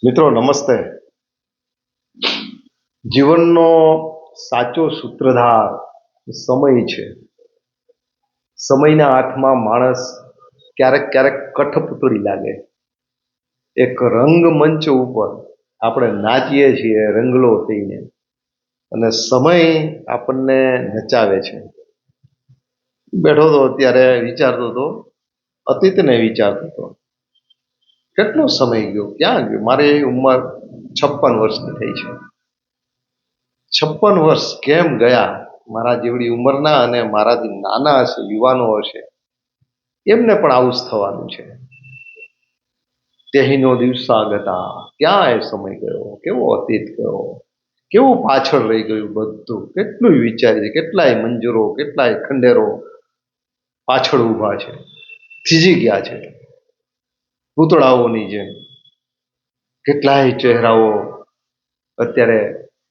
મિત્રો નમસ્તે. જીવનનો સાચો સૂત્રધાર સમય છે. સમયના હાથમાં માણસ ક્યારેક ક્યારેક કઠપૂતળી લાગે. એક રંગમંચ ઉપર આપણે નાચીએ છીએ રંગલો થઈને, અને સમય આપણને નચાવે છે. બેઠો હતો ત્યારે વિચારતો હતો, અતીતને વિચારતો હતો, કેટલો સમય ગયો, ક્યાં ગયો. મારી ઉંમર 56 વર્ષની થઈ છે. 56 વર્ષ કેમ ગયા? મારા જેવડી ઉંમરના અને મારાથી નાના હશે, યુવાનો હશે, એમને પણ આવું જ થવાનું છે. તેહીનો દિવસા ગતા, ક્યાં એ સમય ગયો, કેવો અતીત ગયો, કેવું પાછળ રહી ગયું બધું. કેટલું વિચારીએ, કેટલાય મંજરો, કેટલાય ખંડેરો પાછળ ઊભા છે, થીજી ગયા છે પૂતળાઓની જેમ. કેટલાય ચહેરાઓ અત્યારે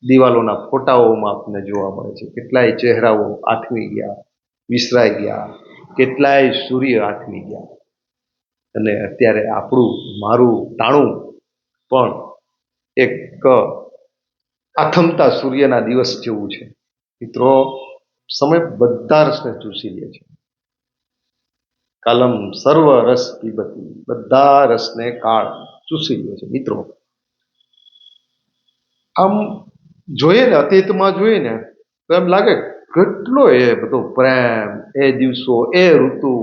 દિવાલોના ફોટાઓમાં આપણને જોવા મળે છે. કેટલાય ચહેરાઓ આથમી ગયા, વિસરાઈ ગયા, કેટલાય સૂર્ય આથમી ગયા. અને અત્યારે મારું ટાણું પણ એક આથમતા સૂર્યના દિવસ જેવું છે. મિત્રો, સમય બધા રસને ચૂસી લે છે. કાલમ સર્વ રસ પીબતી, બધા રસને કાળ ચૂસી લે છે. મિત્રો, આમ જોઈએ ને, અતીતમાં જોઈએ ને તો એમ લાગે કેટલો એ બધો પ્રેમ, એ દિવસો, એ ઋતુ,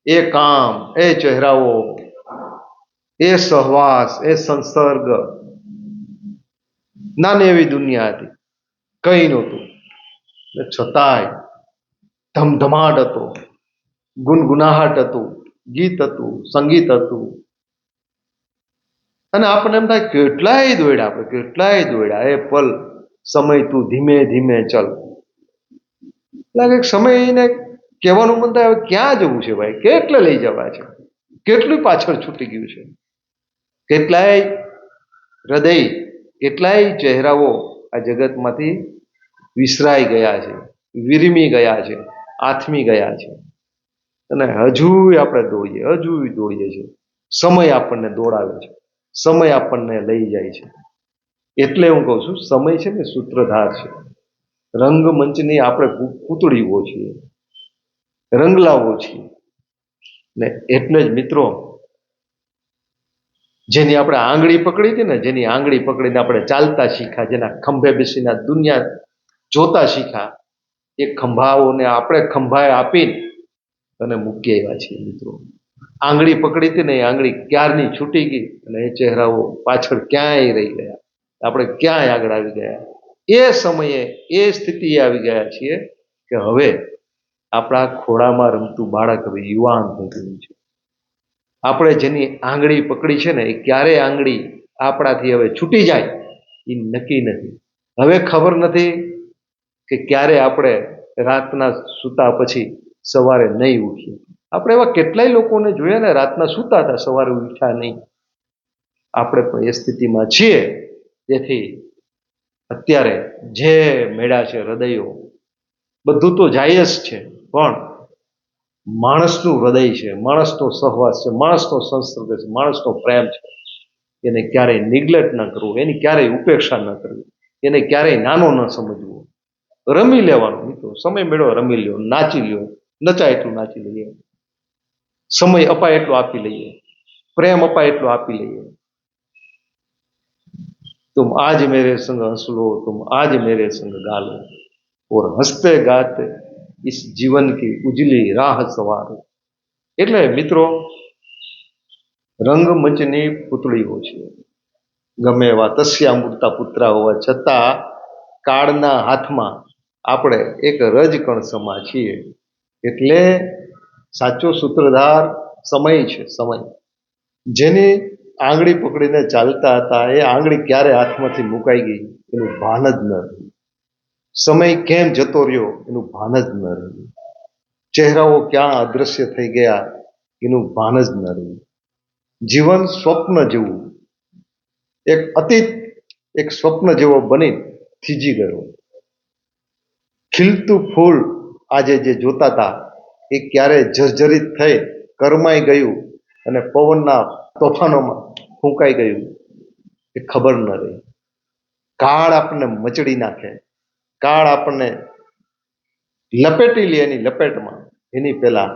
એ કામ, એ ચહેરાઓ, એ સહવાસ, એ સંસર્ગ. નાની એવી દુનિયા હતી, કઈ નહોતું, છતાંય ધમધમાટ હતો, ગુનગુનાહટ હતું, ગીત હતું, સંગીત હતું. અને આપણને એમ થાય કેટલાય દોડ્યા આપણે, કેટલાય દોડ્યા. એ પલ સમય તું ધીમે ધીમે ચલ. લાગે સમયને કહેવાનું મન થાય, હવે ક્યાં જવું છે ભાઈ, કેટલે લઈ જવા છે, કેટલું પાછળ છૂટી ગયું છે. કેટલાય હૃદય, કેટલાય ચહેરાઓ આ જગતમાંથી વિસરાઈ ગયા છે, વિરમી ગયા છે, આથમી ગયા છે. અને હજુ આપણે દોડીએ છીએ. સમય આપણને દોડાવે છે, સમય આપણને લઈ જાય છે. એટલે હું કહું છું, સમય છે ને સૂત્રધાર છે. રંગમંચની આપણે પૂતળીઓ છીએ, રંગલાઓ છીએ. ને એટલે જ મિત્રો, જેની આપણે આંગળી પકડી હતી ને, જેની આંગળી પકડીને આપણે ચાલતા શીખ્યા, જેના ખંભે બેસીને દુનિયા જોતા શીખ્યા, એ ખંભાઓને આપણે ખંભાએ આપીને અને મૂકી આવ્યા છીએ. મિત્રો, આંગળી પકડી હતી ને, એ આંગળી ક્યારની છૂટી ગઈ, અને એ ચહેરાઓ પાછળ ક્યાંય રહી ગયા. આપણે ક્યાંય આગળ આવી ગયા. એ સમયે એ સ્થિતિએ આવી ગયા છીએ કે હવે આપણા ખોળામાં રમતું બાળક હવે યુવાન થઈ ગયું છે. આપણે જેની આંગળી પકડી છે ને, એ ક્યારેય આંગળી આપણાથી હવે છૂટી જાય એ નક્કી નથી. હવે ખબર નથી કે ક્યારે આપણે રાતના સૂતા પછી સવારે નહીં ઉઠીએ. આપણે એવા કેટલાય લોકોને જોયા ને, રાતના સૂતા હતા, સવારે ઉઠ્યા નહીં. આપણે પણ એ સ્થિતિમાં છીએ. તેથી અત્યારે જે મેળા છે, હૃદયો બધું તો જાય જ છે, પણ માણસનું હૃદય છે, માણસનો સહવાસ છે, માણસનો સંસર્ગ છે, માણસનો પ્રેમ છે, એને ક્યારેય નિગ્લેક્ટ ન કરવું, એની ક્યારેય ઉપેક્ષા ન કરવી, એને ક્યારેય નાનો ન સમજવો. રમી લેવાનું મિત્રો, સમય મેળવો, રમી લ્યો, નાચી લ્યો, નચાય એટલું નાચી લઈએ, સમય અપાય એટલો આપી લઈએ, પ્રેમ અપાય એટલો આપી લઈએ. तुम आज मेरे संग हंस लो, तुम आज मेरे संग गा लो, और हंसते गाते इस जीवन की उजली राह सवारो. એટલે મિત્રો, રંગમંચની પૂતળીઓ છે. ગમે એવા તસ્યા મૂર્તા પુત્રા હોવા છતાં કાળના હાથમાં આપણે એક રજકણ સમા છીએ. એટલે સાચો સૂત્રધાર સમય છે. સમય જેની આંગળી પકડીને ચાલતા હતા, એ આંગળી ક્યારે હાથમાંથી મુકાઈ ગઈ એનું ભાન જ ન રહ્યું. સમય કેમ જતો રહ્યો એનું ભાન જ ન રહ્યું. ચહેરાઓ ક્યાં અદ્રશ્ય થઈ ગયા એનું ભાન જ ન રહ્યું. જીવન સ્વપ્ન જેવું, એક અતીત એક સ્વપ્ન જેવો બની થીજી ગયો. ખીલતું ફૂલ આજે જે જોતા હતા એ ક્યારે જર્જરિત થઈ કરમાઈ ગયું અને પવનના તોફાનોમાં ફૂંકાઈ ગયું. એ ખબર ન રહે. કાળ આપણને મચડી નાખે, કાળ આપણને લપેટી લે એની લપેટમાં, એની પહેલા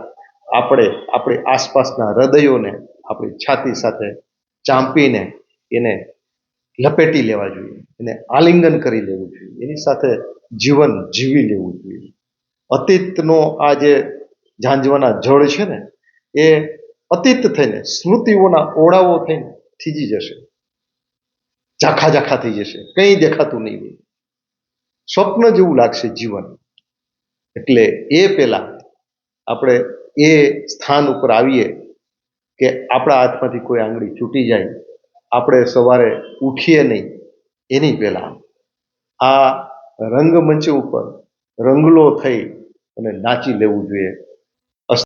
આપણે આપણી આસપાસના હૃદયોને આપણી છાતી સાથે ચાંપીને એને લપેટી લેવા જોઈએ, એને આલિંગન કરી લેવું જોઈએ, એની સાથે જીવન જીવી લેવું જોઈએ. અતીતનો આ જે ઝાંઝવાના જળ છે ને, એ અતીત થઈને સ્મૃતિઓના ઓળાઓ થઈને થીજી જશે, ઝાખા ઝાખા થઈ જશે, કંઈ દેખાતું નહીં હોય, સ્વપ્ન જેવું લાગશે જીવન. એટલે એ પહેલા આપણે એ સ્થાન ઉપર આવીએ કે આપણા હાથમાંથી કોઈ આંગળી છૂટી જાય, આપણે સવારે ઉઠીએ નહીં એની પહેલા આ રંગમંચ ઉપર રંગલો થઈ અને નાચી લેવું જોઈએ.